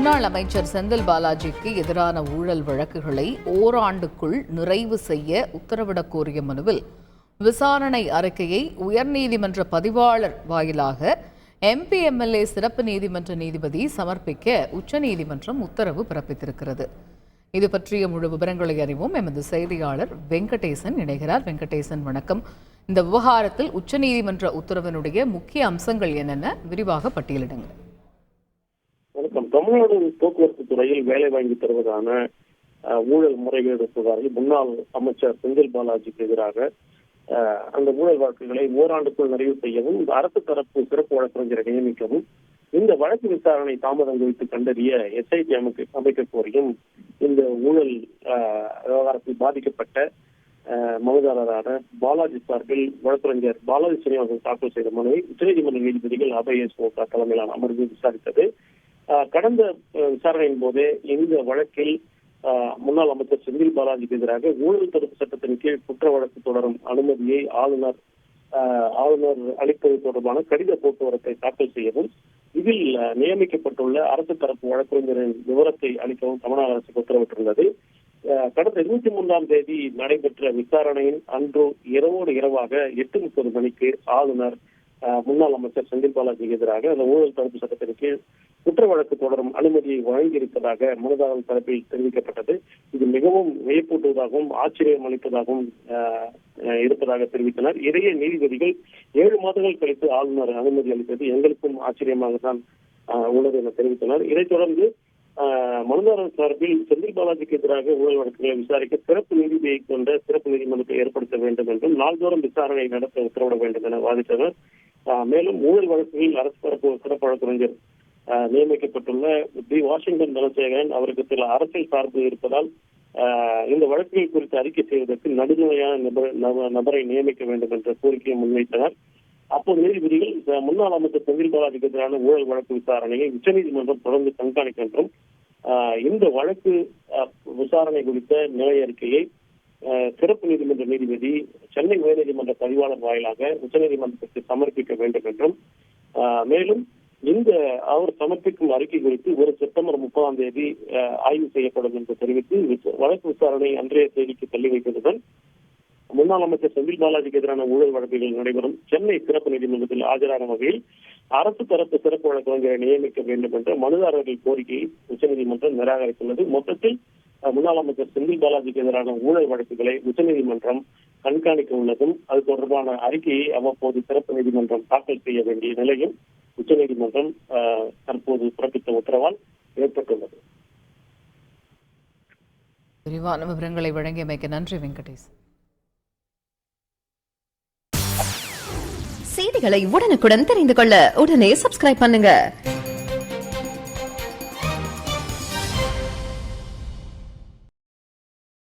முன்னாள் அமைச்சர் செந்தில் பாலாஜிக்கு எதிரான ஊழல் வழக்குகளை ஓராண்டுக்குள் நிறைவு செய்ய உத்தரவிடக் கோரிய மனுவில் விசாரணை அறிக்கையை உயர்நீதிமன்ற பதிவாளர் வாயிலாக MP MLA சிறப்பு நீதிமன்ற நீதிபதி சமர்ப்பிக்க உச்சநீதிமன்றம் உத்தரவு பிறப்பித்திருக்கிறது. இது பற்றிய முழு விவரங்களை அறிவோம். எமது செய்தியாளர் வெங்கடேசன் இணைகிறார். வெங்கடேசன், வணக்கம். இந்த விவகாரத்தில் உச்சநீதிமன்ற உத்தரவினுடைய முக்கிய அம்சங்கள் என்னென்ன விரிவாக பட்டியலிடுங்க. வணக்கம். தமிழ்நாடு போக்குவரத்து துறையில் வேலை வாங்கி தருவதான ஊழல் முறைகேடு புகாரில் முன்னாள் அமைச்சர் செந்தில் பாலாஜிக்கு எதிராக அந்த ஊழல் வழக்குகளை ஓராண்டுக்குள் நிறைவு செய்யவும், அரசு தரப்பு சிறப்பு வழக்கறிஞரை நியமிக்கவும், இந்த வழக்கு விசாரணை தாமதம் குறித்து கண்டறிய SIT அமைக்க கோரியும் இந்த ஊழல் விவகாரத்தில் பாதிக்கப்பட்ட மனுதாரரான பாலாஜி சார்பில் வழக்கறிஞர் பாலாஜி சீனிவாசன் தாக்கல் செய்த மனுவை உச்சநீதிமன்ற நீதிபதிகள் அபய் ஓகா தலைமையிலான அமர்வு விசாரித்தது. கடந்த விசாரணையின் போதே இந்த வழக்கில் முன்னாள் அமைச்சர் செந்தில் பாலாஜிக்கு எதிராக ஊழல் தடுப்பு சட்டத்தின் கீழ் குற்ற வழக்கு தொடரும் அனுமதியை ஆளுநர் அளிப்பது தொடர்பான கடித போக்குவரத்தை தாக்கல் செய்யவும், இதில் நியமிக்கப்பட்டுள்ள அரசு தரப்பு வழக்கறிஞரின் விவரத்தை அளிக்கவும் தமிழ்நாடு அரசுக்கு உத்தரவிட்டிருந்தது. கடந்த 23ஆம் தேதி நடைபெற்ற விசாரணையின் அன்று இரவோடு இரவாக 8:30 மணிக்கு ஆளுநர் முன்னாள் அமைச்சர் செந்தில் பாலாஜிக்கு எதிராக அந்த ஊழல் தடுப்பு சட்டத்தின் கீழ் குற்ற வழக்கு தொடரும் அனுமதியை வழங்கியிருப்பதாக மனுதாரர் தரப்பில் தெரிவிக்கப்பட்டது. இது மிகவும் வியப்பூட்டுவதாகவும் ஆச்சரியம் அளிப்பதாகவும் இருப்பதாக தெரிவித்தனர். இடையே நீதிபதிகள் 7 மாதங்கள் கழித்து ஆளுநர் அனுமதி அளித்தது எங்களுக்கும் ஆச்சரியமாக தான் உள்ளது என தெரிவித்தனர். இதைத் தொடர்ந்து மனுதாரர் சார்பில் செந்தில் பாலாஜிக்கு எதிராக ஊழல் வழக்குகளை விசாரிக்க சிறப்பு நீதிபதியை கொண்ட சிறப்பு நீதிமன்றத்தை ஏற்படுத்த வேண்டும் என்றும் நாள்தோறும் விசாரணை நடத்த உத்தரவிட வேண்டும் என வாதிட்டனர். மேலும் ஊழல் வழக்குகளில் அரசு தரப்பு சிறப்பு வழக்கறிஞர் நியமிக்கப்பட்டுள்ள வாஷிங்டன் தனசேகரன் அவருக்கு சில அரசியல் சார்பு இருப்பதால் இந்த வழக்குகள் குறித்து அறிக்கை செய்வதற்கு நடுநிலையான நபரை நியமிக்க வேண்டும் என்ற கோரிக்கையை முன்வைத்தனர். அப்போது நீதிபதிகள் முன்னாள் அமைச்சர் செந்தில் பாலாஜிக்கு எதிரான ஊழல் வழக்கு விசாரணையை உச்சநீதிமன்றம் தொடர்ந்து கண்காணிக்க என்றும், இந்த வழக்கு விசாரணை குறித்த நிலை அறிக்கையை சிறப்பு நீதிமன்ற நீதிபதி சென்னை உயர்நீதிமன்ற பதிவாளர் வாயிலாக உச்சநீதிமன்றத்திற்கு சமர்ப்பிக்க வேண்டும் என்றும், மேலும் இந்த அவர் சமர்ப்பிக்கும் அறிக்கை குறித்து ஒரு செப்டம்பர் 30ஆம் தேதி ஆய்வு செய்யப்படும் என்று தெரிவித்து வழக்கு விசாரணை அன்றைய தேதிக்கு தள்ளி வைத்ததுடன் முன்னாள் அமைச்சர் செந்தில் பாலாஜிக்கு எதிரான ஊழல் வழக்குகள் நடைபெறும் சென்னை சிறப்பு நீதிமன்றத்தில் ஆஜராகும் வகையில் அரசு தரப்பு சிறப்பு வழக்கறிஞரை நியமிக்க வேண்டும் என்ற மனுதாரர்கள் கோரிக்கையை உச்சநீதிமன்றம் நிராகரித்துள்ளது. மொத்தத்தில் முன்னாள் அமைச்சர் செந்தில் பாலாஜிக்கு எதிரான ஊழல் வழக்குகளை உச்சநீதிமன்றம் கண்காணிக்க உள்ளதும், அது தொடர்பான அறிக்கையை அவ்வப்போது சிறப்பு நீதிமன்றம் தாக்கல் செய்ய வேண்டிய நிலையும் உச்சநீதிமன்றம் தற்போது பிறப்பித்த உத்தரவால் ஏற்பட்டுள்ளது. விரிவான விவரங்களை வழங்கியமைக்கு நன்றி வெங்கடேஷ். செய்திகளை உடனுக்குடன் தெரிந்து கொள்ள உடனே சப்ஸ்கிரைப் பண்ணுங்க.